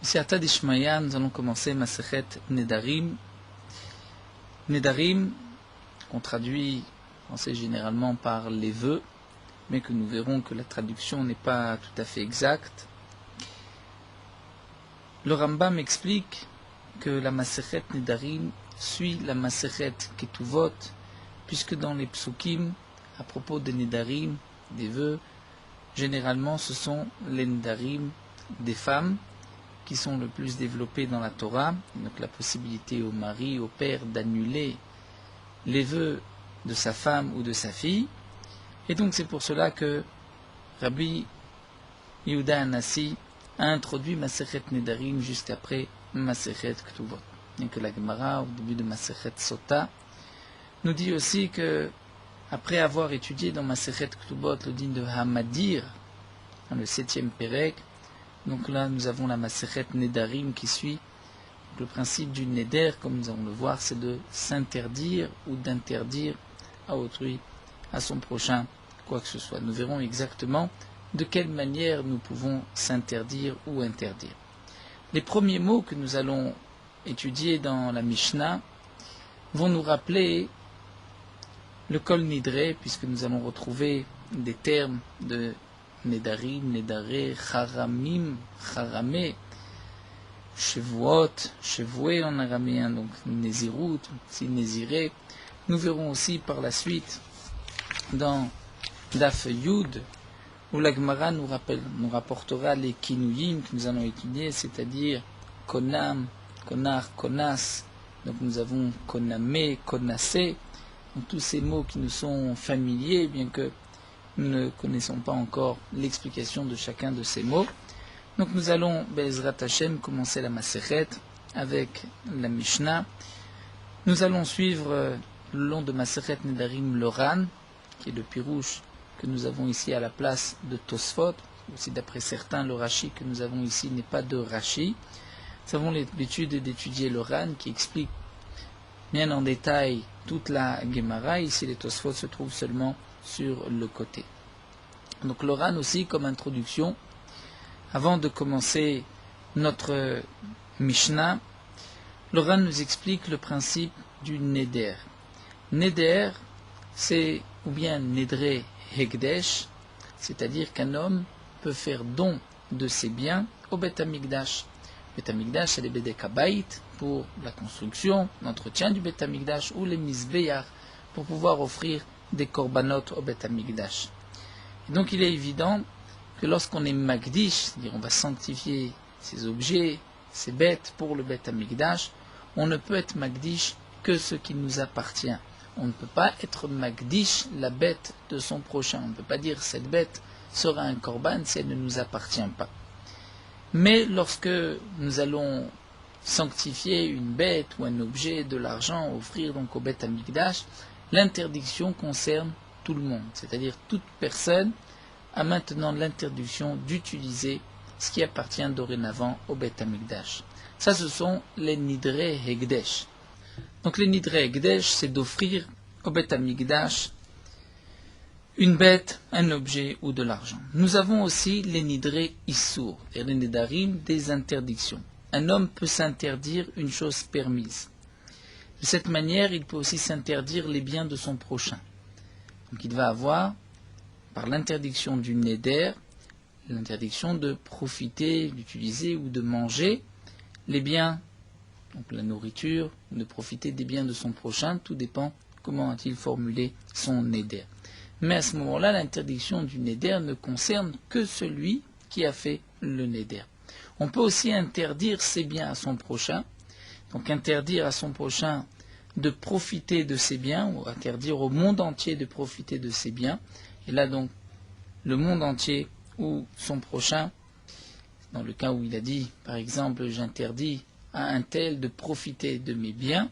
Siata d'Ishmaïa, nous allons commencer Masechet Nedarim. Nedarim, qu'on traduit en français généralement par les vœux, mais que nous verrons que la traduction n'est pas tout à fait exacte. Le Rambam explique que la Masechet Nedarim suit la Masechet Ketuvot, puisque dans les psukim, à propos des Nedarim, des vœux, généralement ce sont les Nedarim des femmes qui sont le plus développés dans la Torah, donc la possibilité au mari, au père d'annuler les vœux de sa femme ou de sa fille. Et donc c'est pour cela que Rabbi Yehuda Hanassi a introduit Masechet Nedarim juste après Masechet Ketuvot. Et que la Gemara, au début de Masechet Sota, nous dit aussi que, après avoir étudié dans Masechet Ketubot le din de Hamadir, dans le 7e Pérec, donc là nous avons la Masechet Nedarim qui suit. Donc, le principe du Neder, comme nous allons le voir, c'est de s'interdire ou d'interdire à autrui, à son prochain, quoi que ce soit. Nous verrons exactement de quelle manière nous pouvons s'interdire ou interdire. Les premiers mots que nous allons étudier dans la Mishnah vont nous rappeler le Kol Nidre, puisque nous allons retrouver des termes de Nedarim, Nedare, Charamim, Charame, Shevuot, Shevoué en araméen, donc Nézirut, si Néziré. Nous verrons aussi par la suite dans Daf Yud, où la Gemara nous rapportera les Kinuyim que nous allons étudier, c'est-à-dire Konam, Konar, Konas. Donc nous avons Koname, Konase, donc tous ces mots qui nous sont familiers, bien que nous ne connaissons pas encore l'explication de chacun de ces mots. Donc nous allons, Be'ezrat Hashem, commencer la Masechet avec la Mishnah. Nous allons suivre le long de Masechet Nedarim le Ran, qui est le pirouche que nous avons ici à la place de Tosfot. Aussi d'après certains, le Rashi que nous avons ici n'est pas de Rashi. Nous avons l'étude d'étudier le Ran qui explique bien en détail toute la Gemara. Ici les Tosfot se trouvent seulement sur le côté. Donc le Ran aussi comme introduction. Avant de commencer notre Mishnah, le Ran nous explique le principe du Neder. Neder, c'est ou bien Nedre Hekdesh, c'est-à-dire qu'un homme peut faire don de ses biens au Beth Amikdash. Beth Amikdash, c'est les Bedek Habayit pour la construction, l'entretien du Beth Amikdash, ou les Mizbeach pour pouvoir offrir des korbanot au Beth Amikdash. Et donc il est évident que lorsqu'on est Magdish, c'est-à-dire on va sanctifier ces objets, ces bêtes pour le Beth Amikdash, on ne peut être Magdish que ce qui nous appartient. On ne peut pas être Magdish la bête de son prochain. On ne peut pas dire cette bête sera un korban si elle ne nous appartient pas. Mais lorsque nous allons sanctifier une bête ou un objet, de l'argent, offrir donc au Beth Amikdash, l'interdiction concerne tout le monde. C'est-à-dire toute personne a maintenant l'interdiction d'utiliser ce qui appartient dorénavant au Beth Amikdash. Ça, ce sont les Nidre Hekdesh. Donc les Nidre Hekdesh, c'est d'offrir au Beth Amikdash une bête, un objet ou de l'argent. Nous avons aussi les Nidre Issour, et les Nedarim, des interdictions. Un homme peut s'interdire une chose permise. De cette manière, il peut aussi s'interdire les biens de son prochain. Donc il va avoir, par l'interdiction du Neder, l'interdiction de profiter, d'utiliser ou de manger les biens, donc la nourriture, de profiter des biens de son prochain, tout dépend comment a-t-il formulé son Neder. Mais à ce moment-là, l'interdiction du Neder ne concerne que celui qui a fait le Neder. On peut aussi interdire ses biens à son prochain, donc interdire à son prochain de profiter de ses biens, ou interdire au monde entier de profiter de ses biens. Et là donc, le monde entier ou son prochain, dans le cas où il a dit, par exemple, j'interdis à un tel de profiter de mes biens,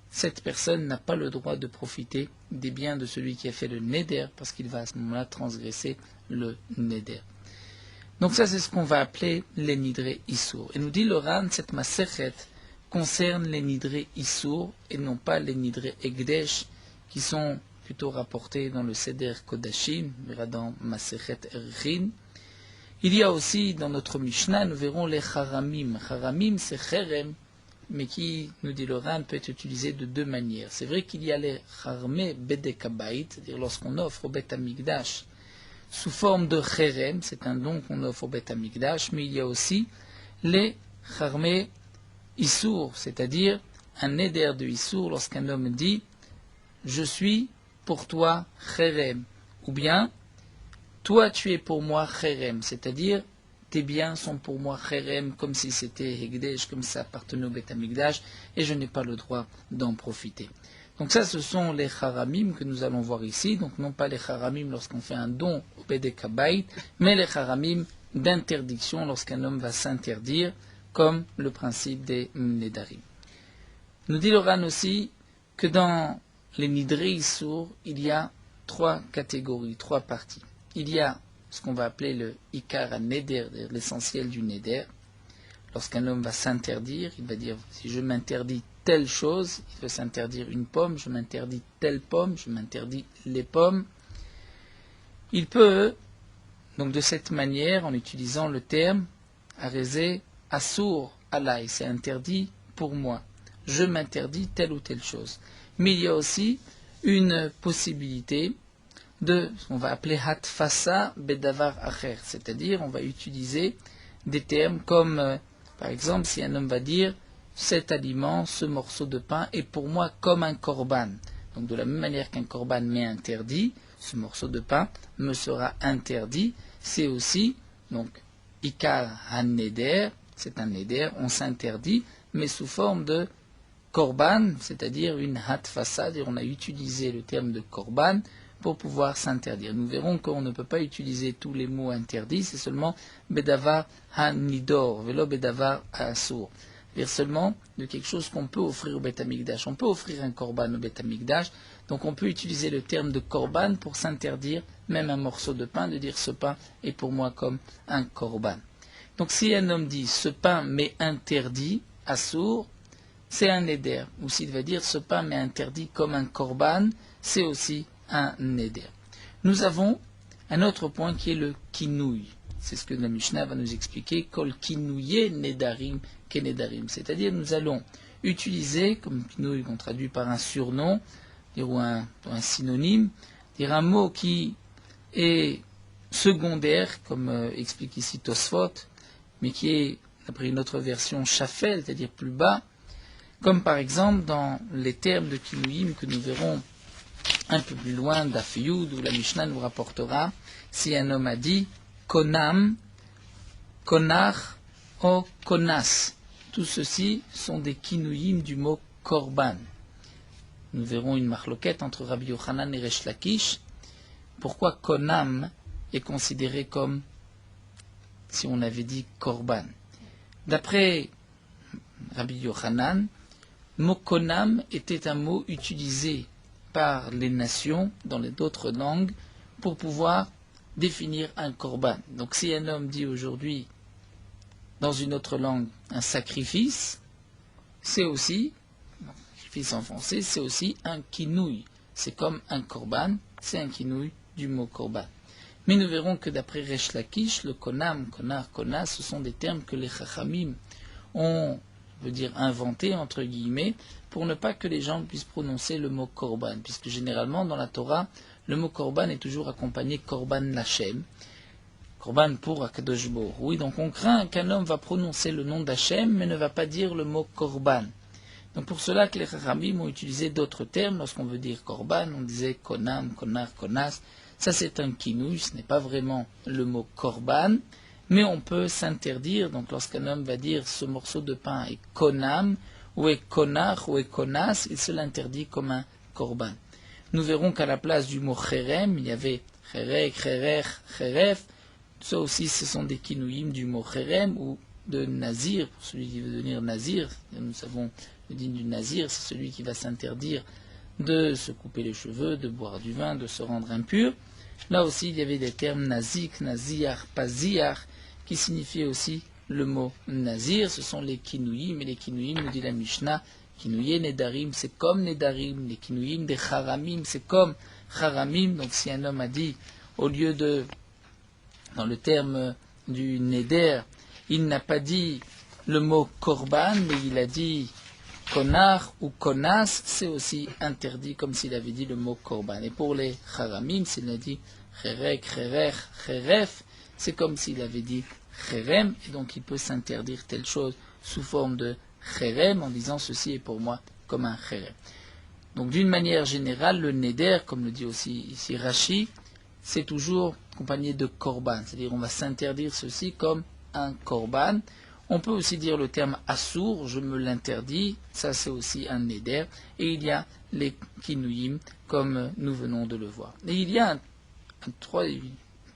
cette personne n'a pas le droit de profiter des biens de celui qui a fait le Neder, parce qu'il va à ce moment-là transgresser le Neder. Donc ça, c'est ce qu'on va appeler les Nidre Issour. Et nous dit le Ran, cette Masechet concerne les Nidre Issour et non pas les Nidre Hekdesh qui sont plutôt rapportés dans le Seder Kodashim, dans Masechet Erchin. Il y a aussi, dans notre Mishnah, nous verrons les charamim. Charamim, c'est cherem, mais qui, nous dit le Ran, peut être utilisé de deux manières. C'est vrai qu'il y a les charmé bedekabait, c'est-à-dire lorsqu'on offre au Bet Amikdash sous forme de cherem, c'est un don qu'on offre au Bet Amikdash, mais il y a aussi les charmé issour, c'est-à-dire un éder de issour lorsqu'un homme dit « Je suis pour toi cherem » ou bien « Toi tu es pour moi cherem », c'est-à-dire tes biens sont pour moi cherem, comme si c'était hegdesh, comme si ça appartenait au Bet Amikdash, et je n'ai pas le droit d'en profiter. Donc ça, ce sont les charamim que nous allons voir ici, donc non pas les charamim lorsqu'on fait un don au Bedek Habayit, mais les charamim d'interdiction lorsqu'un homme va s'interdire, comme le principe des nedarim. Nous dit le Ran aussi que dans les nidrei issour, il y a trois catégories, trois parties. Il y a ce qu'on va appeler le ikar neder, l'essentiel du neder. Lorsqu'un homme va s'interdire, il va dire, si je m'interdis telle chose, il peut s'interdire une pomme, je m'interdis telle pomme, je m'interdis les pommes. Il peut, donc de cette manière, en utilisant le terme, arrêter assour alay, c'est interdit pour moi. Je m'interdis telle ou telle chose. Mais il y a aussi une possibilité de ce qu'on va appeler hatfasa bedavar acher, c'est-à-dire on va utiliser des termes comme, par exemple, si un homme va dire cet aliment, ce morceau de pain est pour moi comme un korban. Donc de la même manière qu'un korban m'est interdit, ce morceau de pain me sera interdit. C'est aussi, donc, ikar han-neder, c'est un neder, on s'interdit, mais sous forme de korban, c'est-à-dire une hatfasa, c'est-à-dire on a utilisé le terme de korban pour pouvoir s'interdire. Nous verrons qu'on ne peut pas utiliser tous les mots interdits, c'est seulement bedavar han-nidor, velo bedavar asur. C'est seulement de quelque chose qu'on peut offrir au Bet Amikdash. On peut offrir un korban au Bet Amikdash, donc on peut utiliser le terme de korban pour s'interdire même un morceau de pain, de dire ce pain est pour moi comme un korban. Donc si un homme dit ce pain m'est interdit, assour, c'est un neder. Ou s'il va dire ce pain m'est interdit comme un korban, c'est aussi un neder. Nous avons un autre point qui est le kinouï. C'est ce que la Mishnah va nous expliquer, kol kinouye nedarim kenedarim. C'est-à-dire nous allons utiliser, comme kinouï qu'on traduit par un surnom, ou un synonyme, dire un mot qui est secondaire, comme explique ici Tosfot, mais qui est, d'après une autre version, shafel, c'est-à-dire plus bas, comme par exemple dans les termes de kinouïm que nous verrons un peu plus loin d'Afiyud, où la Mishnah nous rapportera, si un homme a dit konam, konach, ou konas. Tout ceci sont des kinouïm du mot korban. Nous verrons une marloquette entre Rabbi Yochanan et Resh Lakish. Pourquoi konam est considéré comme si on avait dit korban? D'après Rabbi Yochanan, le mot konam était un mot utilisé par les nations dans d'autres langues pour pouvoir définir un korban. Donc si un homme dit aujourd'hui dans une autre langue un sacrifice, c'est aussi, sacrifice en français, c'est aussi un kinouï. C'est comme un korban, c'est un kinouï du mot korban. Mais nous verrons que d'après Resh Lakish, le konam, konar, konas, ce sont des termes que les chachamim ont, je veux dire, inventés, entre guillemets, pour ne pas que les gens puissent prononcer le mot korban, puisque généralement dans la Torah, le mot korban est toujours accompagné korban lachem, korban pour Akadosh Baruch Hu. Oui, donc on craint qu'un homme va prononcer le nom d'Hachem, mais ne va pas dire le mot korban. Donc pour cela que les Chachamim ont utilisé d'autres termes. Lorsqu'on veut dire korban, on disait konam, konar, konas. Ça c'est un kinouï, ce n'est pas vraiment le mot korban, mais on peut s'interdire. Donc lorsqu'un homme va dire ce morceau de pain est konam, ou est konar, ou est konas, il se l'interdit comme un korban. Nous verrons qu'à la place du mot cherem, il y avait cherek, cherech, cheref. Ça aussi, ce sont des kinouïm du mot cherem ou de nazir, pour celui qui veut devenir nazir. Nous savons le digne du nazir, c'est celui qui va s'interdire de se couper les cheveux, de boire du vin, de se rendre impur. Là aussi, il y avait des termes nazik, naziar, paziar, qui signifiaient aussi le mot nazir. Ce sont les kinouïm, et les kinouïm, nous dit la Mishnah, kinouïe nedarim, c'est comme nedarim, les kinouïm des charamim, c'est comme charamim. Donc si un homme a dit, au lieu de, dans le terme du neder, il n'a pas dit le mot korban, mais il a dit konar ou konas, c'est aussi interdit comme s'il avait dit le mot korban. Et pour les haramim, s'il a dit cherek, cherech, cheref, c'est comme s'il avait dit cherem, et donc il peut s'interdire telle chose sous forme de cherem en disant ceci est pour moi comme un cherem. Donc d'une manière générale, le neder, comme le dit aussi ici Rashi, c'est toujours accompagné de korban, c'est-à-dire on va s'interdire ceci comme un korban. On peut aussi dire le terme assour, je me l'interdis, ça c'est aussi un neder, et il y a les kinuyim, comme nous venons de le voir. Et il y a un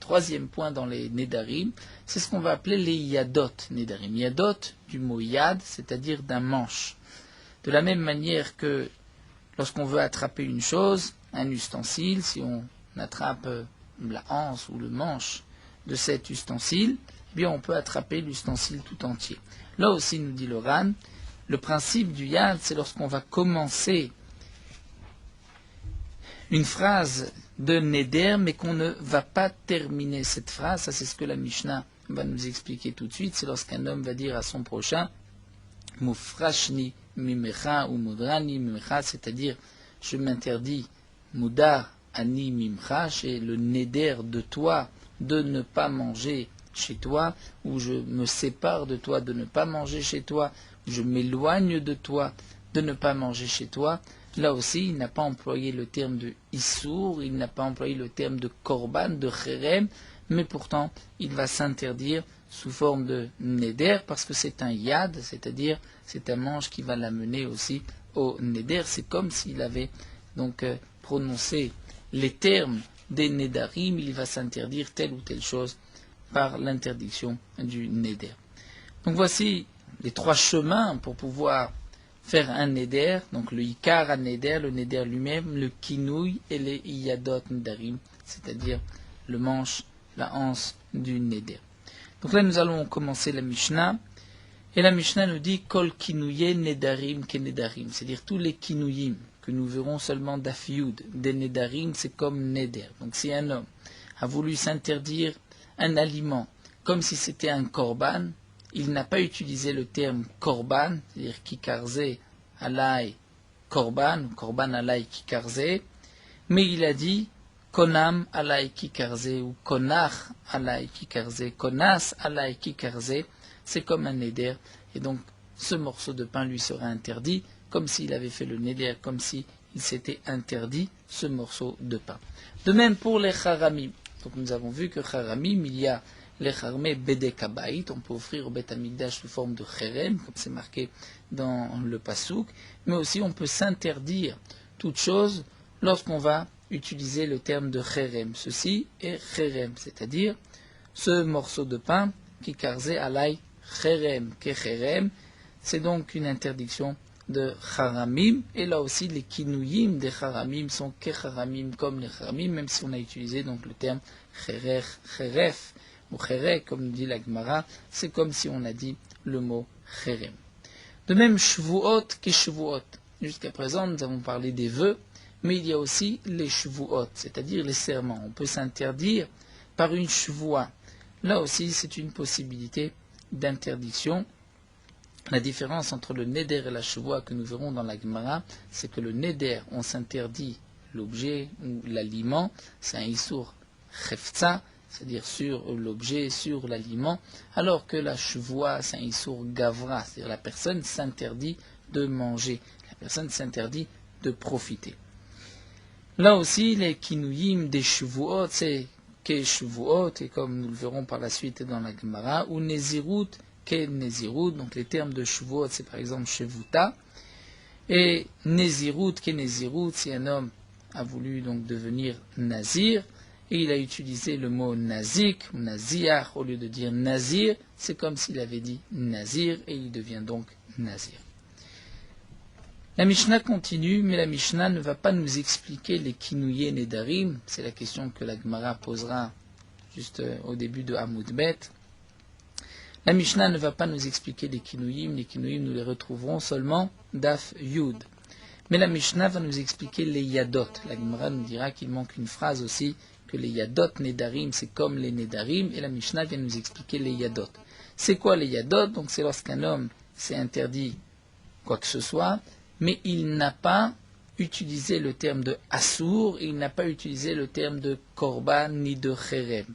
troisième point dans les nedarim, c'est ce qu'on va appeler les yadot nedarim. Yadot, du mot yad, c'est-à-dire d'un manche. De la même manière que lorsqu'on veut attraper une chose, un ustensile, si on attrape la anse ou le manche de cet ustensile, eh bien on peut attraper l'ustensile tout entier. Là aussi, nous dit le Ran, le principe du yad, c'est lorsqu'on va commencer une phrase de neder, mais qu'on ne va pas terminer cette phrase. Ça, c'est ce que la Mishnah va nous expliquer tout de suite. C'est lorsqu'un homme va dire à son prochain, Mufrashni mimecha ou mudrani mimecha, c'est-à-dire je m'interdis mudar ani mimcha, chez le neder de toi, de ne pas manger chez toi, ou je me sépare de toi de ne pas manger chez toi, ou je m'éloigne de toi de ne pas manger chez toi. Là aussi, il n'a pas employé le terme de issour, il n'a pas employé le terme de korban, de cherem, mais pourtant, il va s'interdire sous forme de neder, parce que c'est un yad, c'est-à-dire c'est un manche qui va l'amener aussi au neder. C'est comme s'il avait donc prononcé les termes des nedarim, il va s'interdire telle ou telle chose par l'interdiction du neder. Donc voici les trois chemins pour pouvoir faire un neder, donc le ikar à neder, le neder lui-même, le kinouï et les yadot nedarim, c'est-à-dire le manche, la anse du neder. Donc là, nous allons commencer la Mishnah. Et la Mishnah nous dit Kol kinouye nedarim ke nedarim. C'est-à-dire tous les kinouyim que nous verrons seulement d'afioud, des nedarim, c'est comme neder. Donc si un homme a voulu s'interdire un aliment comme si c'était un korban, il n'a pas utilisé le terme korban, c'est-à-dire kikarze alay korban, korban alay kikarze, mais il a dit konam alay kikarze ou konach alay kikarze, konas alay kikarze, c'est comme un neder, et donc ce morceau de pain lui sera interdit, comme s'il avait fait le neder, comme s'il s'était interdit ce morceau de pain. De même pour les charamim. Donc nous avons vu que charamim, il y a les charmés bedekabait, on peut offrir au Bet Amikdash sous forme de cherem, comme c'est marqué dans le pasouk, mais aussi on peut s'interdire toute chose lorsqu'on va utiliser le terme de cherem. Ceci est cherem, c'est-à-dire ce morceau de pain qui karze alay cherem ke cherem, c'est donc une interdiction de charamim, et là aussi les kinouyim des charamim sont ke charamim comme les charamim, même si on a utilisé donc le terme cherech, cheref, ou cherech, comme dit la Gemara, c'est comme si on a dit le mot cherem. De même, shvuot ke shvuot. Jusqu'à présent, nous avons parlé des vœux, mais il y a aussi les shvuot, c'est-à-dire les serments. On peut s'interdire par une shvua. Là aussi, c'est une possibilité d'interdiction. La différence entre le neder et la shvua que nous verrons dans la Gemara, c'est que le neder, on s'interdit l'objet ou l'aliment, c'est un issour chefza, c'est-à-dire sur l'objet, sur l'aliment, alors que la shvua, c'est un issour gavra, c'est-à-dire la personne s'interdit de manger, la personne s'interdit de profiter. Là aussi, les kinouyim des shvuot, c'est ke shvuot, et comme nous le verrons par la suite dans la Gemara, ou nezirut, ke nezirut, donc les termes de shvuot, c'est par exemple shevuta, et nezirut, ke nezirut, si un homme a voulu donc devenir nazir, et il a utilisé le mot nazik ou naziar au lieu de dire nazir, c'est comme s'il avait dit nazir et il devient donc nazir. La Mishnah continue, mais la Mishnah ne va pas nous expliquer les kinouye nedarim, c'est la question que la Gemara posera juste au début de Hamoud Bet. La Mishnah ne va pas nous expliquer les kinouyim nous les retrouverons seulement d'Af Yud. Mais la Mishnah va nous expliquer les yadot. La Gemara nous dira qu'il manque une phrase aussi que les Yadot Nedarim, c'est comme les Nedarim, et la Mishnah vient nous expliquer les Yadot. C'est quoi les Yadot? Donc c'est lorsqu'un homme s'est interdit quoi que ce soit, mais il n'a pas utilisé le terme de Assour, il n'a pas utilisé le terme de Korban ni de Cherem.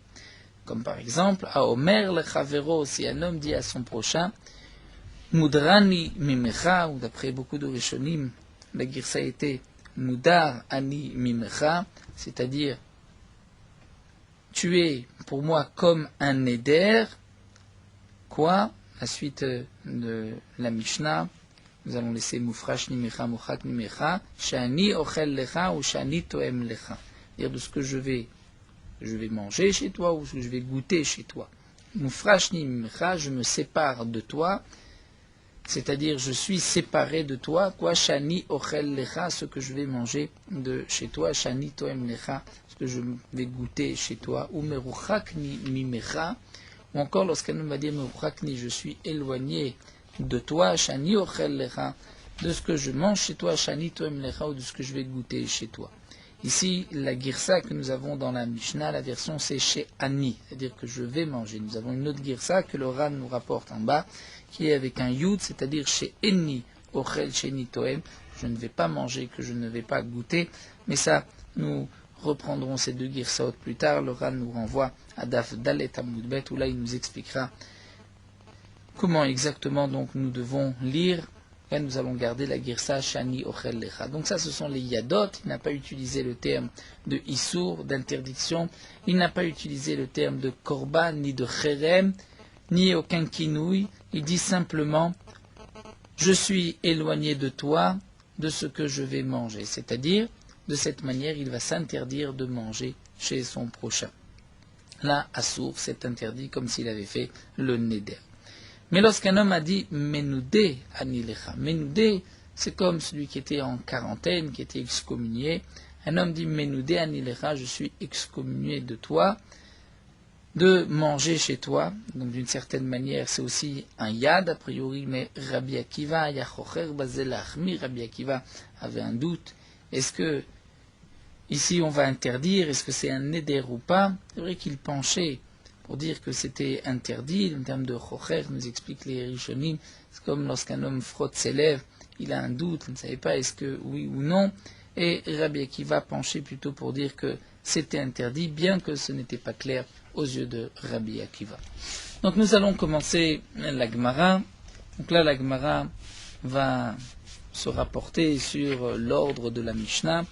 Comme par exemple, à Omer le Chavero, si un homme dit à son prochain, Mudrani mimecha, ou d'après beaucoup de Rishonim, la girsa était Mudar ani mimecha, c'est-à-dire tu es pour moi comme un neder. Quoi? La suite de la Mishnah, nous allons laisser Mufrash nimecha, Muchak nimecha, Shani ochel lecha ou Shani toem lecha. C'est-à-dire de ce que je vais manger chez toi ou ce que je vais goûter chez toi. Mufrash nimecha, je me sépare de toi. C'est-à-dire, je suis séparé de toi, quoi, shani ochel lecha, ce que je vais manger de chez toi, shani toem lecha, ce que je vais goûter chez toi, ou meruchakni mimecha, ou encore lorsqu'elle va dire meruchakni, je suis éloigné de toi, shani ochel lecha, de ce que je mange chez toi, shani toem lecha, ou de ce que je vais goûter chez toi. Ici, la girsa que nous avons dans la Mishnah, la version c'est chez Ani, c'est-à-dire que je vais manger. Nous avons une autre girsa que le Ran nous rapporte en bas, qui est avec un yud, c'est-à-dire chez Eni, ochel sheni toem, je ne vais pas manger, que je ne vais pas goûter, mais ça, nous reprendrons ces deux girsaot plus tard. Le Ran nous renvoie à Daf Dalet Amudbet, où là il nous expliquera comment exactement donc nous devons lire. Et nous allons garder la girsa shani ochel lecha. Donc ça, ce sont les yadot. Il n'a pas utilisé le terme de issour, d'interdiction. Il n'a pas utilisé le terme de korban, ni de cherem, ni aucun kinouï. Il dit simplement, je suis éloigné de toi, de ce que je vais manger. C'est-à-dire, de cette manière, il va s'interdire de manger chez son prochain. Là, assour, c'est interdit comme s'il avait fait le neder. Mais lorsqu'un homme a dit Menoudé anilecha, Menoudé, c'est comme celui qui était en quarantaine, qui était excommunié. Un homme dit Menoudé anilecha, je suis excommunié de toi, de manger chez toi. Donc d'une certaine manière, c'est aussi un yad a priori, mais Rabbi Akiva, Yachocher Bazelachmi, Rabbi Akiva avait un doute. Est-ce que ici on va interdire, est-ce que c'est un neder ou pas? C'est vrai qu'il penchait pour dire que c'était interdit. En termes de chocher, nous explique les Rishonim, c'est comme lorsqu'un homme frotte ses lèvres, il a un doute, il ne savait pas est-ce que oui ou non, et Rabbi Akiva penchait plutôt pour dire que c'était interdit, bien que ce n'était pas clair aux yeux de Rabbi Akiva. Donc nous allons commencer la Gemara. Donc là, la Gemara va se rapporter sur l'ordre de la Mishnah.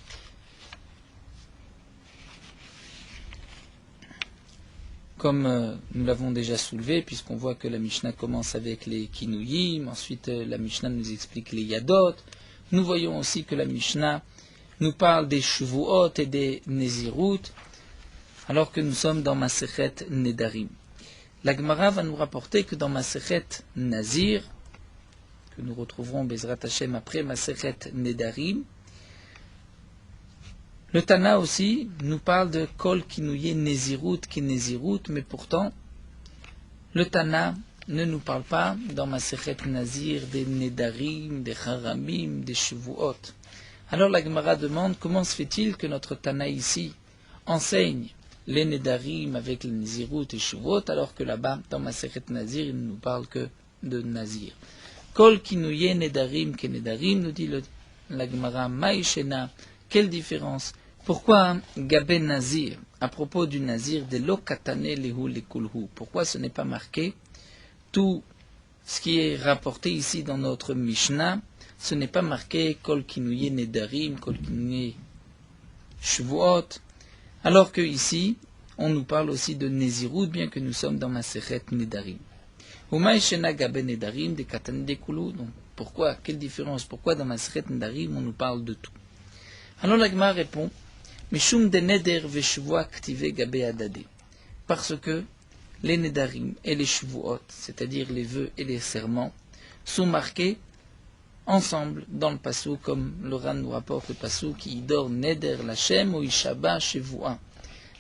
Comme nous l'avons déjà soulevé, puisqu'on voit que la Mishnah commence avec les Kinuyim, ensuite la Mishnah nous explique les Yadot. Nous voyons aussi que la Mishnah nous parle des Shuvuot et des Nezirut, alors que nous sommes dans Masechet Nedarim. La Gemara va nous rapporter que dans Masechet Nazir, que nous retrouverons Bezrat Hashem après Masechet Nedarim, le Tana aussi nous parle de Kol Kinouye Nezirut ki Nezirut, mais pourtant, le Tana ne nous parle pas dans Masechet Nazir des Nedarim, des Haramim, des Shavuot. Alors la Gemara demande comment se fait-il que notre Tana ici enseigne les Nedarim avec les Nezirut et Shavuot, alors que là-bas, dans Masechet Nazir, il ne nous parle que de Nazir. Kol Kinouye Nedarim ki Nedarim, nous dit la Gemara Maïshena, quelle différence? Pourquoi Gabé Nazir, à propos du Nazir, de l'Okatane lehu lekulhu? Pourquoi ce n'est pas marqué tout ce qui est rapporté ici dans notre Mishnah? Ce n'est pas marqué Kol Kinouye Nedarim, Kol Kinouye Shvuot, alors que ici, on nous parle aussi de Nezirut, bien que nous sommes dans Masechet Nedarim. Umaïshena Gabé Nedarim, de Katane lekulhu. Donc pourquoi? Quelle différence? Pourquoi dans Masechet Nedarim, on nous parle de tout? Alors la Gemara répond, Mishum de neder veshuvua ktive gabe adade. Parce que les nedarim et les shuvuot, c'est-à-dire les vœux et les serments, sont marqués ensemble dans le passou, comme le Ran nous rapporte le passou qui idor neder lachem ou ishaba shevua.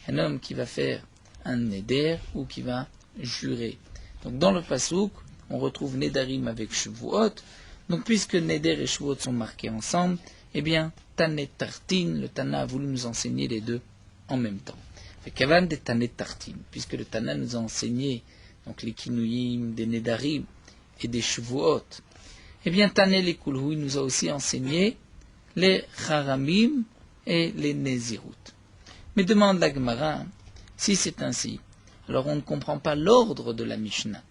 Un homme qui va faire un neder ou qui va jurer. Donc dans le passouk, on retrouve nedarim avec shuvuot. Donc puisque neder et shuvuot sont marqués ensemble, eh bien, Tanet Tartin, le Tana a voulu nous enseigner les deux en même temps. Kavan de Tané Tartim, puisque le Tana nous a enseigné donc les Kinuyim, des Nedarim et des Shavuot, eh bien Tané les Kulhui nous a aussi enseigné les Charamim et les Nézirut. Mais demande la Gemara, si c'est ainsi, alors on ne comprend pas l'ordre de la Mishnah.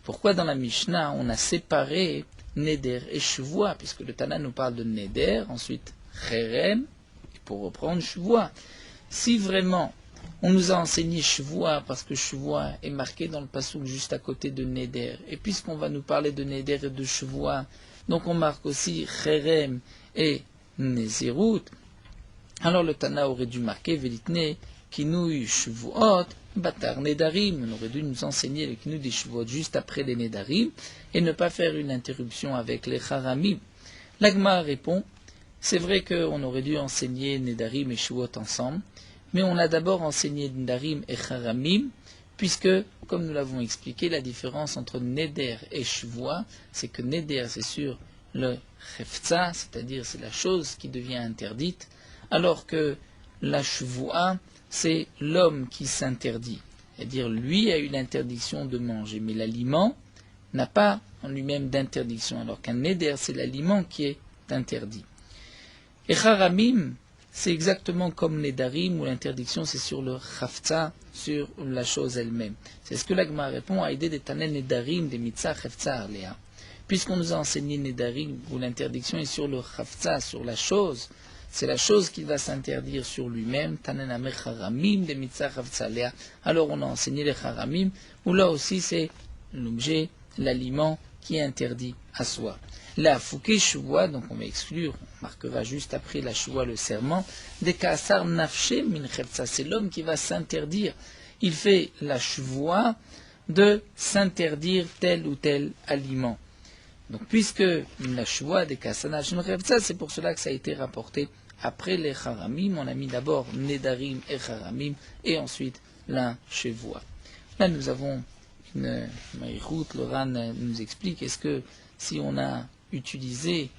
Pourquoi dans la Mishnah on a séparé Neder et Shavua, puisque le Tana nous parle de Neder, ensuite Cherem, et pour reprendre Shavua. Si vraiment on nous a enseigné Shavua, parce que Shavua est marqué dans le passouk juste à côté de Neder, et puisqu'on va nous parler de Neder et de Shavua, donc on marque aussi Cherem et Nezirut, alors le Tana aurait dû marquer Velitne, Kinui Shavuot, Batar Nedarim. On aurait dû nous enseigner le Kinui des Shavuot juste après les Nedarim et ne pas faire une interruption avec les Charamim. L'Agma répond, c'est vrai qu'on aurait dû enseigner Nedarim et Shavuot ensemble, mais on a d'abord enseigné Nedarim et Charamim, puisque, comme nous l'avons expliqué, la différence entre Neder et Shavua, c'est que Neder c'est sur le Chefza, c'est-à-dire c'est la chose qui devient interdite, alors que la Shavua, c'est l'homme qui s'interdit. C'est-à-dire, lui a eu l'interdiction de manger, mais l'aliment n'a pas en lui-même d'interdiction, alors qu'un Neder, c'est l'aliment qui est interdit. Et Charamim, c'est exactement comme Nedarim, où l'interdiction, c'est sur le Chafza, sur la chose elle-même. C'est ce que l'Agma répond à aider des Tanen Nedarim, des Mitzah Chafza Arléa. Puisqu'on nous a enseigné Nedarim, où l'interdiction est sur le Chafza, sur la chose, c'est la chose qui va s'interdire sur lui-même, Tanen Amer Charamim, des Mitzah Chafza Arléa. Alors on a enseigné les Charamim, où là aussi c'est l'objet, l'aliment qui est interdit à soi. La Fouké Shavua, donc on va exclure, on marquera juste après la Shavua le serment, des Kassar Nafshe Min Chefza, c'est l'homme qui va s'interdire. Il fait la Shavua de s'interdire tel ou tel aliment. Donc puisque la Shavua des Kassar Nafshe Min Chefza, c'est pour cela que ça a été rapporté après les Charamim, on a mis d'abord Nedarim et Charamim, et ensuite la Shavua. Là nous avons une Maïrout, le Ran nous explique, est-ce que si on a utilisé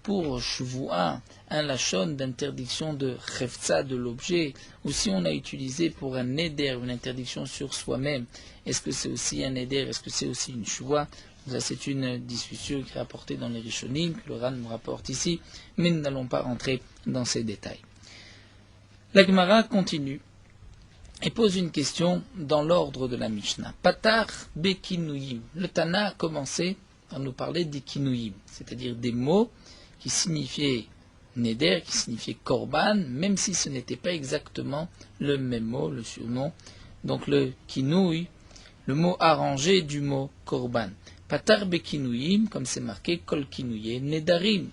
pour Shavua un lachon d'interdiction de chefza de l'objet, ou si on a utilisé pour un neder une interdiction sur soi-même, est-ce que c'est aussi un neder, est-ce que c'est aussi une Shavua? Ça c'est une discussion qui est rapportée dans les Rishonim, que le Ran nous rapporte ici, mais nous n'allons pas rentrer dans ces détails. La Gemara continue et pose une question dans l'ordre de la Mishnah. Patar bekinuyim. Le Tana a commencé à nous parler des kinuyim, c'est-à-dire des mots qui signifiaient neder, qui signifiaient korban, même si ce n'était pas exactement le même mot, le surnom. Donc le kinouy, le mot arrangé du mot korban. Patar bekinuyim, comme c'est marqué, kol kinouye nedarim.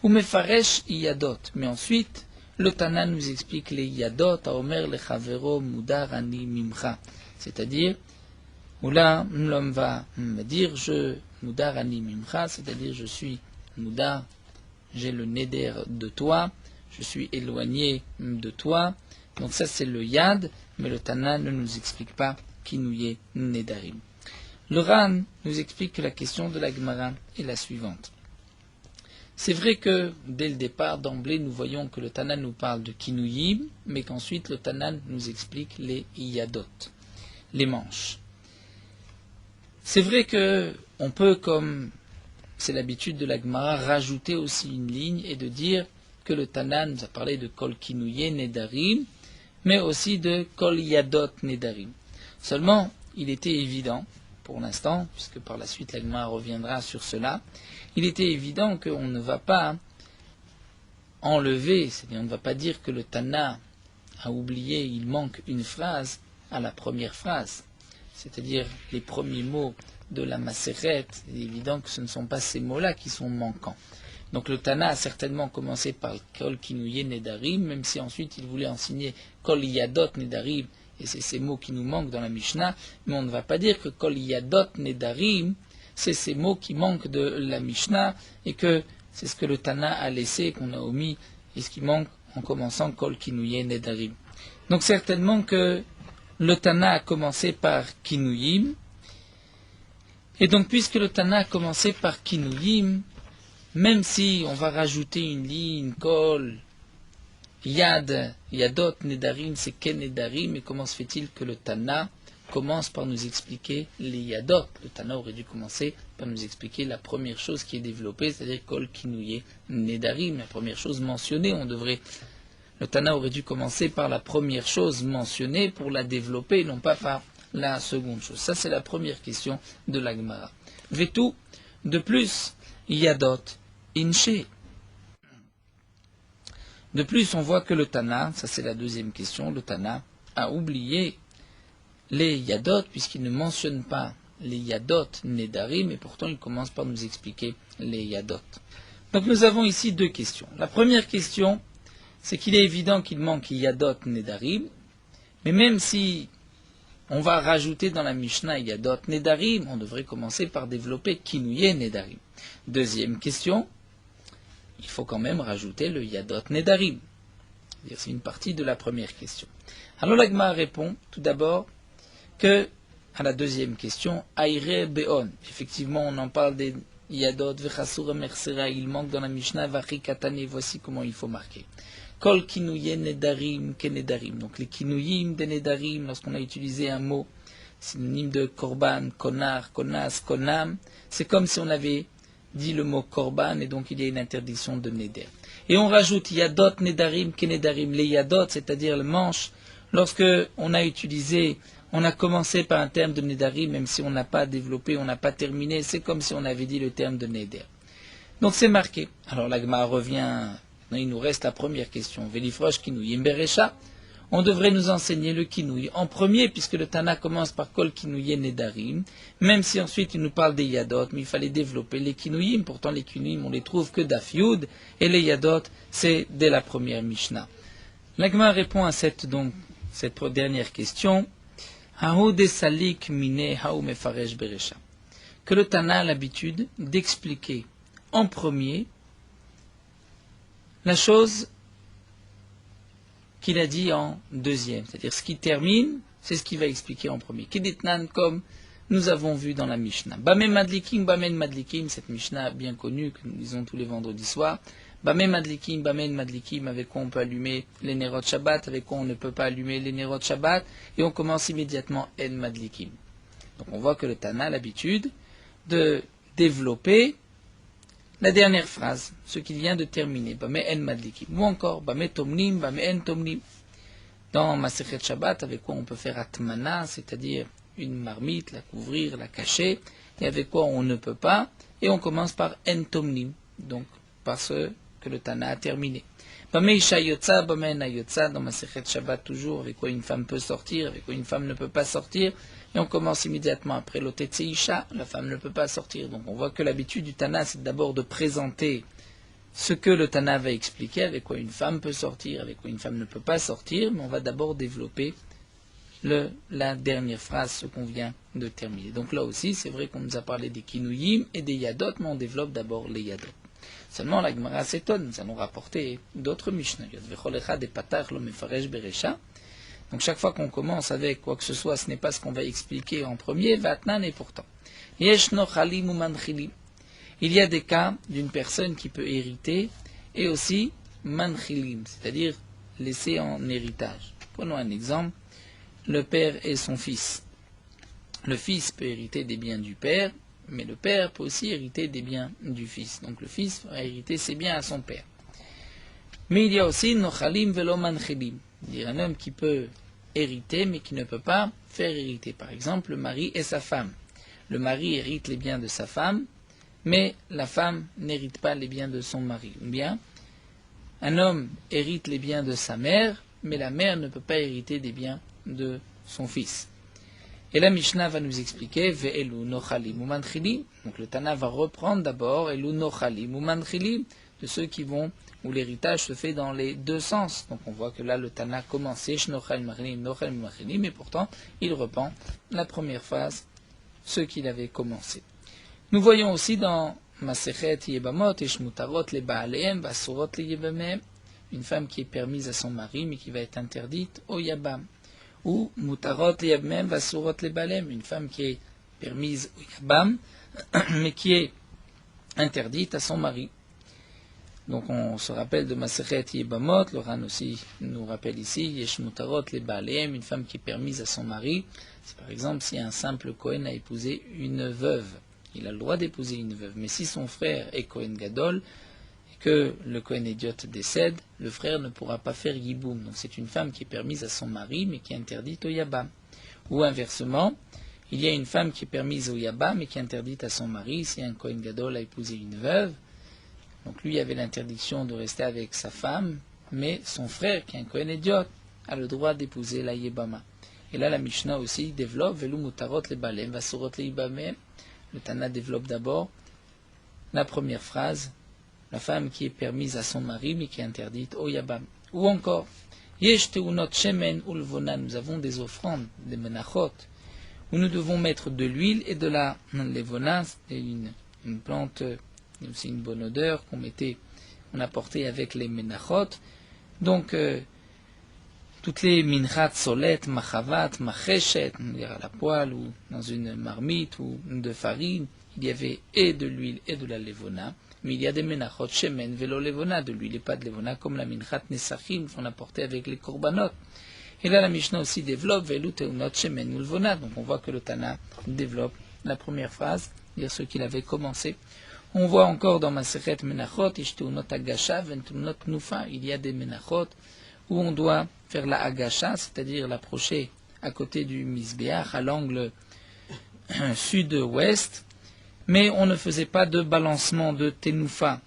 Ou mefaresh iyadot. Mais ensuite, le Tana nous explique les yadot, à Omer le chavero mudar ani mimcha. C'est-à-dire, où là, l'homme va me dire, je mudar ani mimcha, c'est-à-dire je suis mudar, j'ai le neder de toi, je suis éloigné de toi. Donc ça c'est le yad, mais le Tana ne nous explique pas kinouye nedarim. Le Ran nous explique que la question de la Gemara est la suivante. C'est vrai que, dès le départ, d'emblée, nous voyons que le Tana nous parle de kinuyim, mais qu'ensuite le Tana nous explique les iyadot, les manches. C'est vrai que on peut, comme c'est l'habitude de la Gemara, rajouter aussi une ligne et de dire que le Tana nous a parlé de kol kinuye nedarim, mais aussi de kol iyadot nedarim. Seulement, il était évident, pour l'instant, puisque par la suite la Gemara reviendra sur cela, il était évident qu'on ne va pas enlever, c'est-à-dire on ne va pas dire que le Tana a oublié, il manque une phrase à la première phrase, c'est-à-dire les premiers mots de la Maseret, c'est évident que ce ne sont pas ces mots-là qui sont manquants. Donc le Tana a certainement commencé par Kol Kinouye Nedarim, même si ensuite il voulait enseigner Kol Yadot Nedarim, et c'est ces mots qui nous manquent dans la Mishnah, mais on ne va pas dire que Kol Yadot Nedarim, c'est ces mots qui manquent de la Mishnah, et que c'est ce que le Tana a laissé, qu'on a omis, et ce qui manque en commençant Kol Kinouye Nedarim. Donc certainement que le Tana a commencé par Kinuyim, et donc puisque le Tana a commencé par Kinuyim, même si on va rajouter une ligne, Kol, Yadot, Nedarim, c'est Ken Nedarim, et comment se fait-il que le Tana commence par nous expliquer les Yadot? Le Tana aurait dû commencer par nous expliquer la première chose qui est développée, c'est-à-dire Kol Kinouye Nedarim, la première chose mentionnée. Le Tana aurait dû commencer par la première chose mentionnée pour la développer, non pas par la seconde chose. Ça, c'est la première question de la Gemara. Vetu, de plus, Yadot, Inche. De plus, on voit que le Tana, ça c'est la deuxième question, le Tana a oublié les Yadot, puisqu'il ne mentionne pas les Yadot Nedarim, mais pourtant il commence par nous expliquer les Yadot. Donc nous avons ici deux questions. La première question, c'est qu'il est évident qu'il manque Yadot Nedarim, mais même si on va rajouter dans la Mishnah Yadot Nedarim, on devrait commencer par développer Kinouye Nedarim. Deuxième question, il faut quand même rajouter le Yadot Nedarim. C'est une partie de la première question. Alors l'Agma répond tout d'abord que, à la deuxième question, Aire Beon. Effectivement, on en parle des Yadot, Vechasura Mersera, il manque dans la Mishnah, Vachi Katane, voici comment il faut marquer. Kol Kinouye Nedarim, Kenedarim. Donc les Kinouyim de Nedarim, lorsqu'on a utilisé un mot synonyme de Korban, Konar, Konas, Konam, c'est comme si on avait dit le mot Korban, et donc il y a une interdiction de Neder. Et on rajoute Yadot Nedarim, Kenedarim, les Yadot, c'est-à-dire le manche, lorsque on a commencé par un terme de Nedarim, même si on n'a pas développé, on n'a pas terminé, c'est comme si on avait dit le terme de Neder. Donc c'est marqué. Alors la Gemara revient, il nous reste la première question. Velifrosh Kinouye Beresha. On devrait nous enseigner le Kinouye en premier, puisque le Tana commence par Kol Kinouye Nedarim, même si ensuite il nous parle des Yadot, mais il fallait développer les Kinouyim. Pourtant les Kinouyim, on les trouve que d'Af Yud, et les Yadot, c'est dès la première Mishnah. La Gemara répond à cette dernière question. Que le Tana a l'habitude d'expliquer en premier la chose qu'il a dit en deuxième. C'est-à-dire ce qui termine, c'est ce qu'il va expliquer en premier. Keditnan, comme nous avons vu dans la Mishnah. Bameh Madlikim, Bameh Madlikim, cette Mishnah bien connue que nous lisons tous les vendredis soirs. Bameh Madlikim, Bameh Madlikim, avec quoi on peut allumer les Nerot Shabbat, avec quoi on ne peut pas allumer les Nerot Shabbat, et on commence immédiatement En Madlikim. Donc on voit que le Tana a l'habitude de développer la dernière phrase, ce qu'il vient de terminer, Bameh En Madlikim, ou encore Bameh Tomnim, Bameh En Tomnim. Dans Masechet Shabbat, avec quoi on peut faire Atmana, c'est-à-dire une marmite, la couvrir, la cacher, et avec quoi on ne peut pas, et on commence par En Tomnim, donc par ce que le Tana a terminé. Bameh Isha Yotza, Bameh Na Yotza, dans Masechet Shabbat toujours, avec quoi une femme peut sortir, avec quoi une femme ne peut pas sortir, et on commence immédiatement après l'Otetse Isha, la femme ne peut pas sortir. Donc on voit que l'habitude du Tana, c'est d'abord de présenter ce que le Tana va expliquer, avec quoi une femme peut sortir, avec quoi une femme ne peut pas sortir, mais on va d'abord développer la dernière phrase, ce qu'on vient de terminer. Donc là aussi, c'est vrai qu'on nous a parlé des Kinouyim et des Yadot, mais on développe d'abord les Yadot. Seulement, la Gemara s'étonne, nous allons rapporter d'autres Mishnah. Donc chaque fois qu'on commence avec quoi que ce soit, ce n'est pas ce qu'on va expliquer en premier, Vatnan et pourtant. Il y a des cas d'une personne qui peut hériter et aussi manchilim, c'est-à-dire laisser en héritage. Prenons un exemple, le père et son fils. Le fils peut hériter des biens du père, mais le père peut aussi hériter des biens du fils. Donc le fils va hériter ses biens à son père. Mais il y a aussi nochalim velo manchilim, c'est-à-dire un homme qui peut hériter mais qui ne peut pas faire hériter. Par exemple, le mari et sa femme. Le mari hérite les biens de sa femme, mais la femme n'hérite pas les biens de son mari. Ou bien, un homme hérite les biens de sa mère, mais la mère ne peut pas hériter des biens de son fils. Et la Mishnah va nous expliquer Ve'elu nochalim ou manchilim. Donc le Tana va reprendre d'abord Elu nochalim ou manchilim, de ceux qui vont, où l'héritage se fait dans les deux sens. Donc on voit que là le Tana commence Shnochalim machilim, nochalim machilim, mais pourtant il reprend la première phrase, ce qu'il avait commencé. Nous voyons aussi dans Masechet Yebamot et Shmutarot les Baaleem, Basurot les Yebamem, une femme qui est permise à son mari mais qui va être interdite au Yabam. Ou Mutarot les Yebamem, Basurot les Baalem, une femme qui est permise au Yabam mais qui est interdite à son mari. Donc on se rappelle de Masechet Yebamot, le Ran aussi nous rappelle ici, Yesh Mutarot les Baaleem, une femme qui est permise à son mari. C'est par exemple si un simple Kohen a épousé une veuve, il a le droit d'épouser une veuve. Mais si son frère est Kohen Gadol, et que le Kohen Idiot décède, le frère ne pourra pas faire Yiboum. Donc c'est une femme qui est permise à son mari, mais qui est interdite au Yabam. Ou inversement, il y a une femme qui est permise au Yabam, mais qui est interdite à son mari, si un Kohen Gadol a épousé une veuve. Donc lui avait l'interdiction de rester avec sa femme, mais son frère, qui est un Kohen Idiot, a le droit d'épouser la Yebama. Et là, la Mishnah aussi développe, Velu mutarot le balem, vasurot le Yibamem. Le Tana développe d'abord la première phrase, la femme qui est permise à son mari, mais qui est interdite au Yabam. Ou encore, Yesh teunot shemen ulvona, nous avons des offrandes, des menachot, où nous devons mettre de l'huile et de la levona, c'est une plante, c'est une bonne odeur qu'on apportait avec les menachot. Donc, toutes les minchat, solet, machavat, macheshet, à la poêle ou dans une marmite ou de farine, il y avait et de l'huile et de la levona. Mais il y a des menachot, shemen, velo levona, de l'huile et pas de levona, comme la minchat nesachim qu'on apportait avec les korbanot. Et là, la Mishnah aussi développe, velu teunot, shemen, ulvona. Donc on voit que le Tana développe la première phrase, dire ce qu'il avait commencé. On voit encore dans Masechet Menachot, Ishteunot Agasha, Ventunot Nufa, il y a des Menachot où on doit faire la Agasha, c'est-à-dire l'approcher à côté du Misbeach, à l'angle sud-ouest, mais on ne faisait pas de balancement de Tenufa.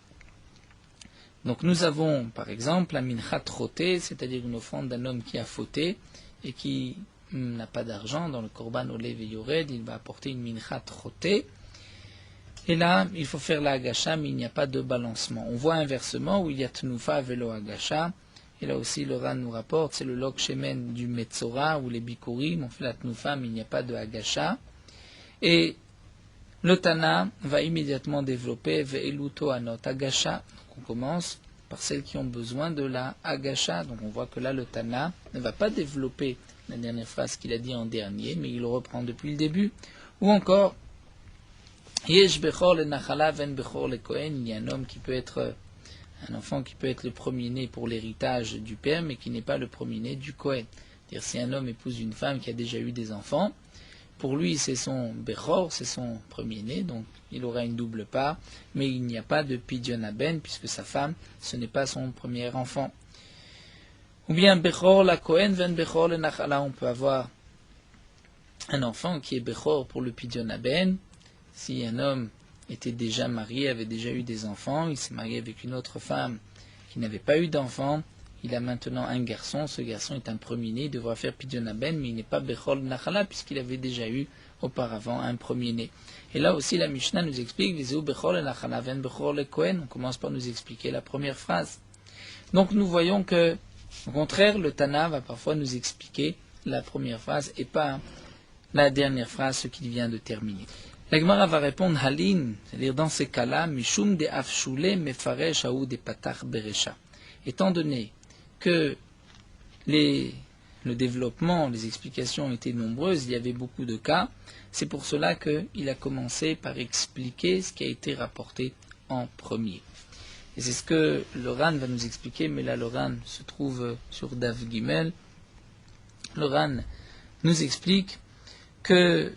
Donc nous avons par exemple la Minchat Roté, c'est-à-dire une offrande d'un homme qui a fauté et qui n'a pas d'argent, dans le Korban Olev et Yored, il va apporter une Minchat Roté. Et là, il faut faire la Agasha, mais il n'y a pas de balancement. On voit inversement où il y a Tnufa velo Agasha. Et là aussi, le Ran nous rapporte, c'est le Lok Shemen du Metzora, ou les Bikurim, on fait la Tnufa, mais il n'y a pas de Agasha. Et le Tana va immédiatement développer Ve'elu Toanot Agasha. Donc on commence par celles qui ont besoin de la Agasha. Donc on voit que là, le Tana ne va pas développer la dernière phrase qu'il a dit en dernier, mais il reprend depuis le début. Ou encore, Yesh bechor le nachala ven bechor le kohen, il y a un homme qui peut être, un enfant qui peut être le premier-né pour l'héritage du père, mais qui n'est pas le premier-né du kohen. C'est-à-dire si un homme épouse une femme qui a déjà eu des enfants, pour lui c'est son bechor, c'est son premier-né, donc il aura une double part, mais il n'y a pas de pidyon aben, puisque sa femme, ce n'est pas son premier enfant. Ou bien bechor la kohen ven bechor le nachala, on peut avoir un enfant qui est bechor pour le pidyon aben. Si un homme était déjà marié, avait déjà eu des enfants, il s'est marié avec une autre femme qui n'avait pas eu d'enfants, il a maintenant un garçon, ce garçon est un premier-né, il devra faire Pidyon Aben, mais il n'est pas Bechol Nachala, puisqu'il avait déjà eu auparavant un premier-né. Et là aussi la Mishnah nous explique, Bechol Nachala ven Bechol Kohen, on commence par nous expliquer la première phrase. Donc nous voyons que, au contraire, le Tana va parfois nous expliquer la première phrase et pas la dernière phrase, ce qu'il vient de terminer. La Gemara va répondre Halin, c'est-à-dire dans ces cas-là, Mishum de Afshule Mefaresh Haou de Patach Beresha. Étant donné que le développement, les explications étaient nombreuses, il y avait beaucoup de cas, c'est pour cela qu'il a commencé par expliquer ce qui a été rapporté en premier. Et c'est ce que le Ran va nous expliquer, mais là le Ran se trouve sur Dav Gimel. Le Ran nous explique que,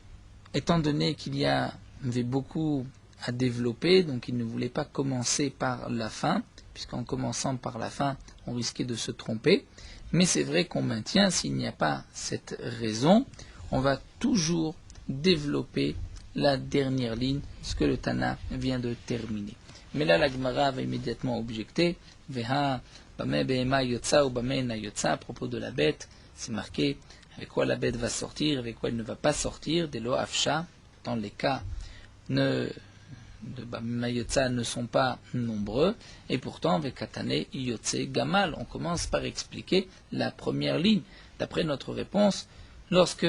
étant donné qu'il y avait beaucoup à développer, donc il ne voulait pas commencer par la fin, puisqu'en commençant par la fin, on risquait de se tromper. Mais c'est vrai qu'on maintient, s'il n'y a pas cette raison, on va toujours développer la dernière ligne, ce que le Tana vient de terminer. Mais là, la Gemara va immédiatement objecter, Veha, Bame Behema Yotza ou Bame Na Yotza, à propos de la bête, c'est marqué avec quoi la bête va sortir, avec quoi elle ne va pas sortir, des lo afsha, dans les cas de Mayotza ne sont pas nombreux, et pourtant avec Katane, Yotze, Gamal, on commence par expliquer la première ligne. D'après notre réponse, lorsque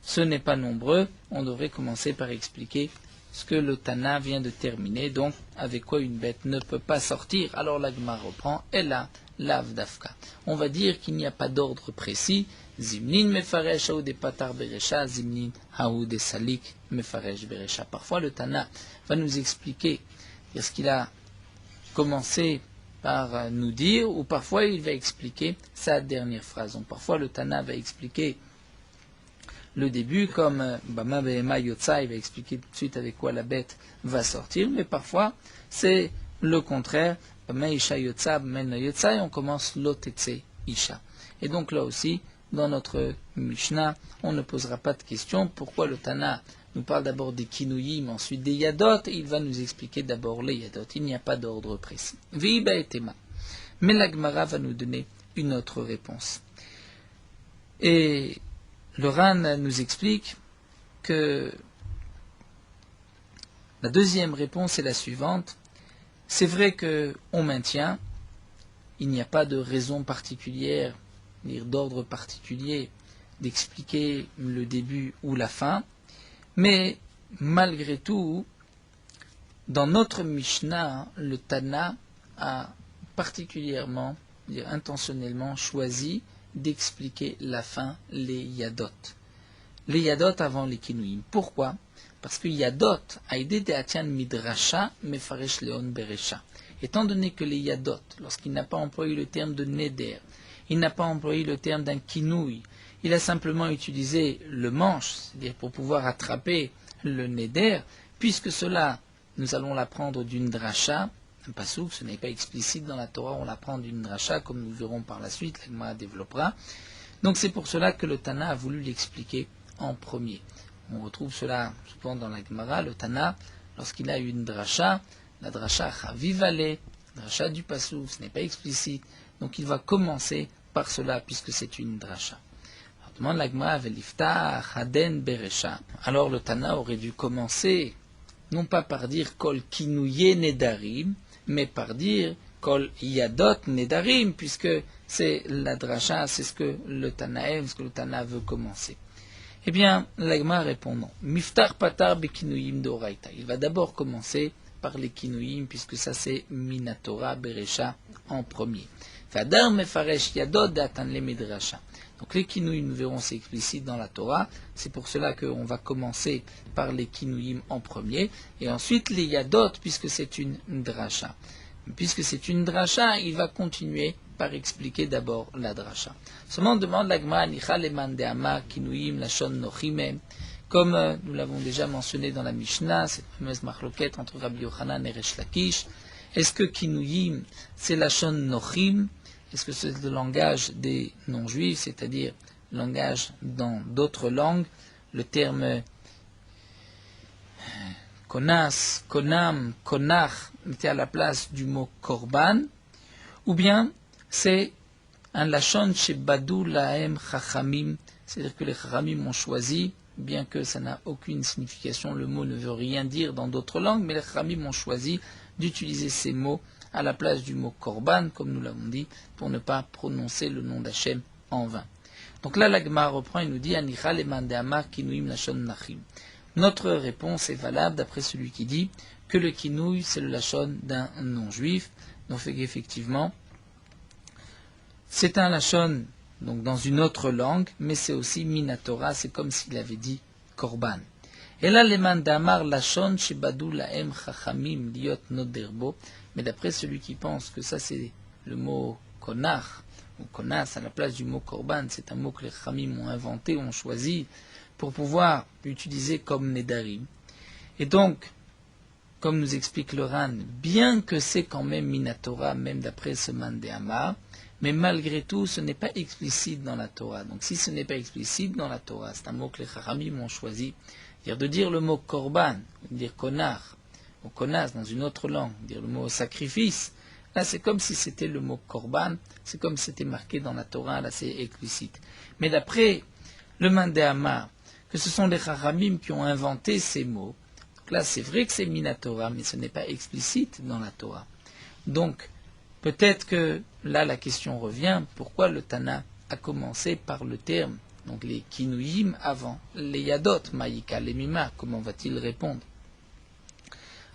ce n'est pas nombreux, on devrait commencer par expliquer ce que le Tana vient de terminer, donc avec quoi une bête ne peut pas sortir. Alors la Gemara reprend, et là, lav dafka. On va dire qu'il n'y a pas d'ordre précis. Zimnin mefaresh haou de patar beresha, zimnin haou de salik mefaresh beresha. Parfois le Tana va nous expliquer ce qu'il a commencé par nous dire, ou parfois il va expliquer sa dernière phrase. Donc parfois le Tana va expliquer le début comme Bama Behema Yotza, il va expliquer tout de suite avec quoi la bête va sortir, mais parfois c'est le contraire, Bama Isha Yotza, Bama No Yotza, et on commence Lotetse Isha. Et donc là aussi, dans notre Mishnah, on ne posera pas de question pourquoi le Tana nous parle d'abord des kinuyim, ensuite des yadot, et il va nous expliquer d'abord les yadot. Il n'y a pas d'ordre précis. Viba et tema. Mais la Gemara va nous donner une autre réponse. Et le Ran nous explique que la deuxième réponse est la suivante. C'est vrai qu'on maintient, il n'y a pas de raison particulière, d'ordre particulier, d'expliquer le début ou la fin, mais malgré tout, dans notre Mishnah, le Tana a particulièrement, intentionnellement choisi d'expliquer la fin, les Yadot. Les Yadot avant les Kinuyim. Pourquoi? Parce que Yadot a aidé de Atian Midrasha, Mefaresh Leon Beresha. Étant donné que les Yadot, lorsqu'il n'a pas employé le terme de Neder, il n'a pas employé le terme d'un Kinouï, il a simplement utilisé le manche, c'est-à-dire pour pouvoir attraper le Neder, puisque cela, nous allons l'apprendre d'une dracha, un pasouk, ce n'est pas explicite dans la Torah, on l'apprend d'une dracha, comme nous verrons par la suite, l'Agma développera. Donc c'est pour cela que le Tana a voulu l'expliquer en premier. On retrouve cela souvent dans la Gemara, le Tana, lorsqu'il a une dracha, la dracha chavivale, la dracha du pasouk, ce n'est pas explicite, donc il va commencer par cela, puisque c'est une dracha. Demande l'Agma velifta haden beresha. Alors le Tana aurait dû commencer, non pas par dire kol kinouye nedarim, mais par dire kol yadot nedarim, puisque c'est la dracha, c'est ce que le Tana aime, ce que le Tana veut commencer. Eh bien, l'Agma répond non. Miftar patar bekinuyim d'oraita. Il va d'abord commencer par les kinuyim, puisque ça c'est minatora beresha en premier. Fadar mefaresh yadot datan le midrasha. Donc les kinuyim, nous verrons, c'est explicite dans la Torah. C'est pour cela qu'on va commencer par les kinuyim en premier, et ensuite les yadot, puisque c'est une dracha. Puisque c'est une dracha, il va continuer par expliquer d'abord la dracha. Seulement demande l'Agma nicha leman de'ama kinuyim lashon nochime. Comme nous l'avons déjà mentionné dans la Mishnah, cette fameuse marloquette entre Rabbi Yochanan et Resh Lakish, est-ce que kinuyim c'est lashon nochim? Est-ce que c'est le langage des non-juifs, c'est-à-dire le langage dans d'autres langues, le terme konas, konam, konach était à la place du mot korban, ou bien c'est un lashon shebadu lahem chachamim, c'est-à-dire que les chachamim ont choisi, bien que ça n'a aucune signification, le mot ne veut rien dire dans d'autres langues, mais les chachamim ont choisi d'utiliser ces mots à la place du mot korban, comme nous l'avons dit, pour ne pas prononcer le nom d'Hachem en vain. Donc là, l'Agma reprend et nous dit Anicha leman de'amar kinuyim lashon nachim. Notre réponse est valable d'après celui qui dit que le kinouï, c'est le lashon d'un non-juif. Donc effectivement, c'est un lashon donc dans une autre langue, mais c'est aussi minatora, c'est comme s'il avait dit korban. Et là, leman de'amar lashon shebadu lahem chachamim liot noderbo. Mais d'après celui qui pense que ça c'est le mot konach, ou konas à la place du mot korban, c'est un mot que les chamim ont inventé, ont choisi, pour pouvoir l'utiliser comme nedarim. Et donc, comme nous explique le Ran, bien que c'est quand même minatora, même d'après ce mandéama, mais malgré tout, ce n'est pas explicite dans la Torah. Donc si ce n'est pas explicite dans la Torah, c'est un mot que les chamim ont choisi, c'est-à-dire de dire le mot korban, de dire konach, ou konas dans une autre langue, dire le mot sacrifice, là c'est comme si c'était le mot korban, c'est comme si c'était marqué dans la Torah, là c'est explicite. Mais d'après le mandéama, que ce sont les chachamim qui ont inventé ces mots, donc là c'est vrai que c'est minatora, mais ce n'est pas explicite dans la Torah. Donc peut-être que là la question revient, pourquoi le Tana a commencé par le terme, donc les kinuyim avant, les yadot, maïka, les mima, comment va-t-il répondre?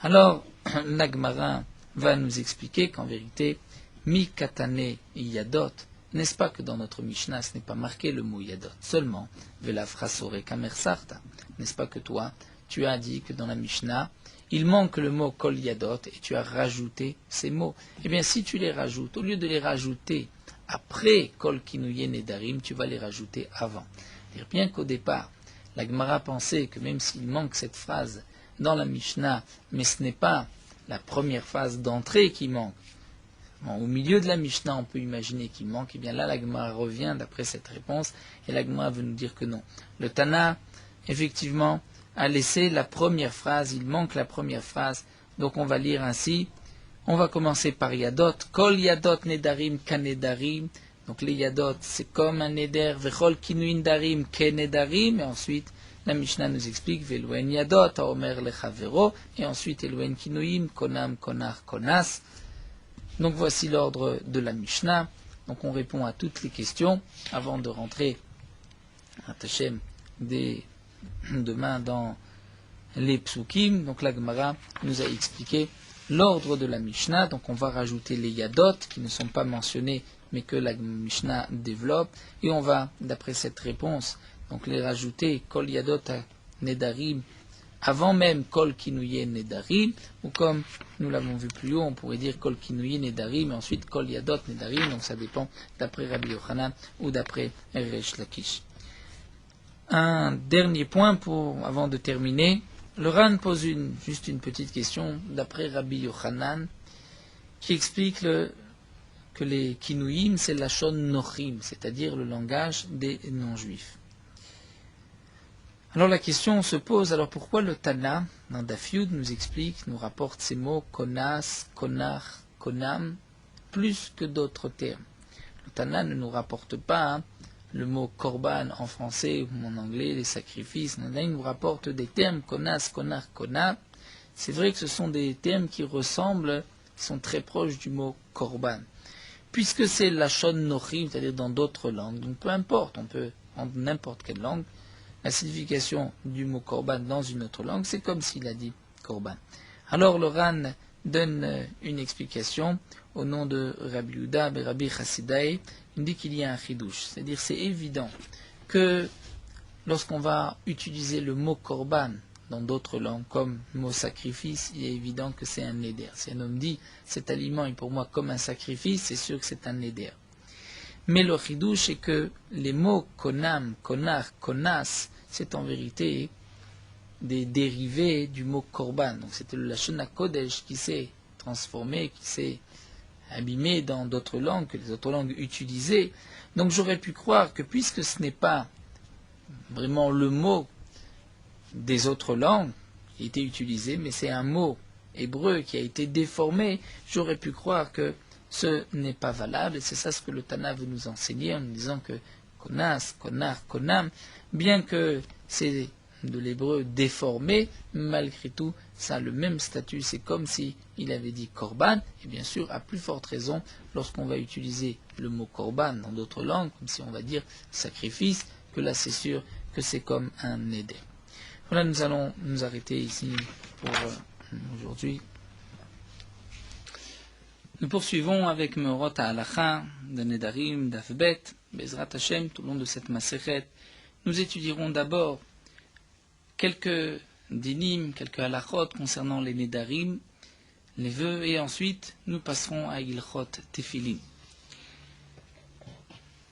Alors, l'Agmara va nous expliquer qu'en vérité, mi katane yadot, n'est-ce pas que dans notre Mishnah, ce n'est pas marqué le mot yadot, seulement vela frasore kamer sarta, n'est-ce pas que toi, tu as dit que dans la Mishnah, il manque le mot kol yadot et tu as rajouté ces mots. Eh bien, si tu les rajoutes, au lieu de les rajouter après kol kinuye nedarim, tu vas les rajouter avant. C'est-à-dire bien qu'au départ, la Gemara pensait que même s'il manque cette phrase dans la Mishnah, mais ce n'est pas la première phase d'entrée qui manque. Bon, au milieu de la Mishnah, on peut imaginer qu'il manque. Et bien là, la Gemara revient d'après cette réponse, et la Gemara veut nous dire que non. Le Tana, effectivement, a laissé la première phrase, il manque la première phrase, donc on va lire ainsi. On va commencer par Yadot, Kol Yadot Nedarim Kanedarim. Donc les Yadot, c'est comme un Neder, Vechol Kinuin Darim Kenedarim, et ensuite la Mishnah nous explique Velouen Yadot, Aomer Lechavero, et ensuite Elouen Kinuim, Konam, Konar, Konas. Donc voici l'ordre de la Mishnah. Donc on répond à toutes les questions avant de rentrer à Tachem dès demain dans les psukim. Donc la Gemara nous a expliqué l'ordre de la Mishnah. Donc on va rajouter les Yadot qui ne sont pas mentionnés mais que la Mishnah développe. Et on va, d'après cette réponse, donc les rajouter Kol Yadot Nedarim avant même Kol Kinuye Nedarim, ou comme nous l'avons vu plus haut, on pourrait dire Kol Kinuye Nedarim, et ensuite Kol Yadot Nedarim, donc ça dépend d'après Rabbi Yochanan ou d'après Resh Lakish. Un dernier point avant de terminer. Le Ran pose juste une petite question d'après Rabbi Yochanan qui explique que les Kinuyim c'est la Lachon Nochim, c'est-à-dire le langage des non-juifs. Alors la question se pose, alors pourquoi le Tana, dans Daf Yud, nous explique, nous rapporte ces mots Konas, Konar, Konam, plus que d'autres termes. Le Tana ne nous rapporte pas le mot Korban en français ou en anglais, les sacrifices. Là, il nous rapporte des termes Konas, Konar, Konam. C'est vrai que ce sont des termes qui ressemblent, qui sont très proches du mot Korban. Puisque c'est la Lachon Nochim, c'est-à-dire dans d'autres langues, donc peu importe, on peut prendre n'importe quelle langue, la signification du mot Korban dans une autre langue, c'est comme s'il a dit Korban. Alors le Ran donne une explication au nom de Rabbi Yehuda et Rabbi Chassidai. Il dit qu'il y a un chidouche, c'est-à-dire c'est évident que lorsqu'on va utiliser le mot Korban dans d'autres langues comme le mot sacrifice, il est évident que c'est un neder. Si un homme dit cet aliment est pour moi comme un sacrifice, c'est sûr que c'est un neder. Mais le chidouche est que les mots konam, konar, konas, c'est en vérité des dérivés du mot korban. Donc c'était le Lachon HaKodesh qui s'est transformé, qui s'est abîmé dans d'autres langues, que les autres langues utilisaient. Donc j'aurais pu croire que puisque ce n'est pas vraiment le mot des autres langues qui a été utilisé, mais c'est un mot hébreu qui a été déformé, j'aurais pu croire que ce n'est pas valable, et c'est ça ce que le Tana veut nous enseigner en nous disant que Konas, Konar, Konam, bien que c'est de l'hébreu déformé, malgré tout, ça a le même statut, c'est comme si il avait dit Korban, et bien sûr, à plus forte raison, lorsqu'on va utiliser le mot Korban dans d'autres langues, comme si on va dire sacrifice, que là c'est sûr que c'est comme un neder. Voilà, nous allons nous arrêter ici pour aujourd'hui. Nous poursuivons avec Meorot HaHalacha de Nedarim, d'Afbet, Bezrat Hashem, tout le long de cette Masechet. Nous étudierons d'abord quelques dinim, quelques halachot concernant les Nedarim, les vœux, et ensuite nous passerons à Ilchot Tefillin.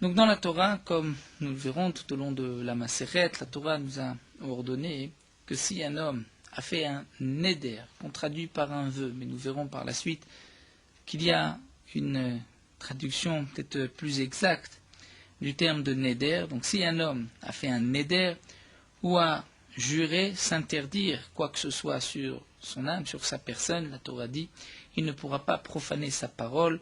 Donc dans la Torah, comme nous le verrons tout au long de la Masechet, la Torah nous a ordonné que si un homme a fait un Neder, qu'on traduit par un vœu, mais nous verrons par la suite qu'il y a une traduction peut-être plus exacte du terme de Neder. Donc si un homme a fait un Neder ou a juré s'interdire quoi que ce soit sur son âme, sur sa personne, la Torah dit, il ne pourra pas profaner sa parole,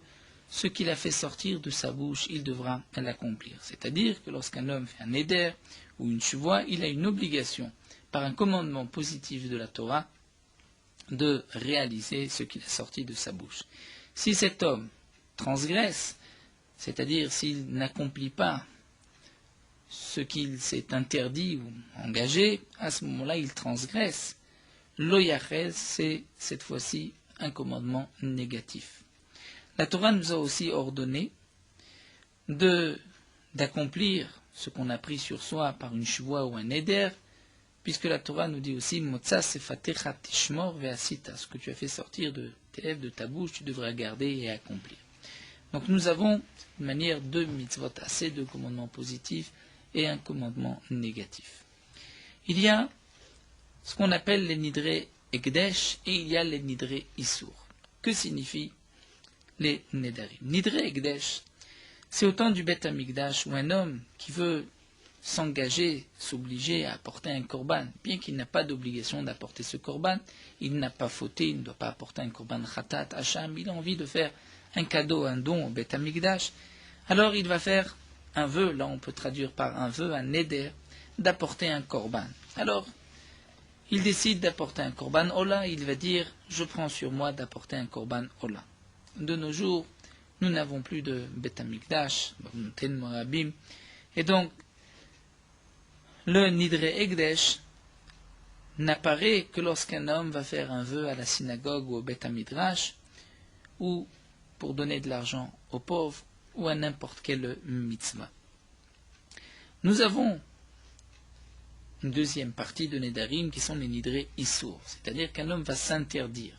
ce qu'il a fait sortir de sa bouche, il devra l'accomplir. C'est-à-dire que lorsqu'un homme fait un Neder ou une Shuvoah, il a une obligation, par un commandement positif de la Torah, de réaliser ce qu'il a sorti de sa bouche. Si cet homme transgresse, c'est-à-dire s'il n'accomplit pas ce qu'il s'est interdit ou engagé, à ce moment-là, il transgresse. L'oyachel, c'est cette fois-ci un commandement négatif. La Torah nous a aussi ordonné d'accomplir ce qu'on a pris sur soi par une Shuvoah ou un Neder, puisque la Torah nous dit aussi Motza sefatecha tishmor ve'asita, ce que tu as fait sortir de tes lèvres, de ta bouche, tu devras garder et accomplir. Donc nous avons de manière deux mitzvot assez, deux commandements positifs et un commandement négatif. Il y a ce qu'on appelle les nidré ekdesh et il y a les nidré issour. Que signifient les nedarim? Nidré ekdesh, c'est au temps du Beth Amikdash où un homme qui veut s'engager, s'obliger à apporter un korban, bien qu'il n'a pas d'obligation d'apporter ce korban, il n'a pas fauté, il ne doit pas apporter un korban khatat, hacham, il a envie de faire un cadeau, un don au Beth Amikdash, alors il va faire un vœu, là on peut traduire par un vœu, un neder, d'apporter un korban. Alors, il décide d'apporter un korban ola, il va dire, je prends sur moi d'apporter un korban ola. De nos jours, nous n'avons plus de Beth Amikdash, et donc, le Nidré Ekdesh n'apparaît que lorsqu'un homme va faire un vœu à la synagogue ou au Beth Midrash, ou pour donner de l'argent aux pauvres, ou à n'importe quelle mitzvah. Nous avons une deuxième partie de Nedarim qui sont les Nidré Issour, c'est-à-dire qu'un homme va s'interdire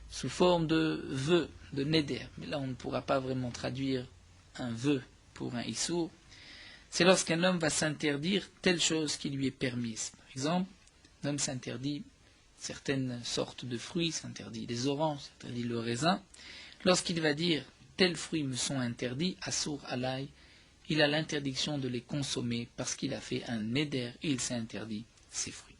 sous forme de vœu, de Neder, mais là on ne pourra pas vraiment traduire un vœu pour un Issour. C'est lorsqu'un homme va s'interdire telle chose qui lui est permise. Par exemple, un homme s'interdit certaines sortes de fruits, s'interdit les oranges, s'interdit le raisin. Lorsqu'il va dire tels fruits me sont interdits, assour alay, il a l'interdiction de les consommer parce qu'il a fait un neder et il s'est interdit ces fruits.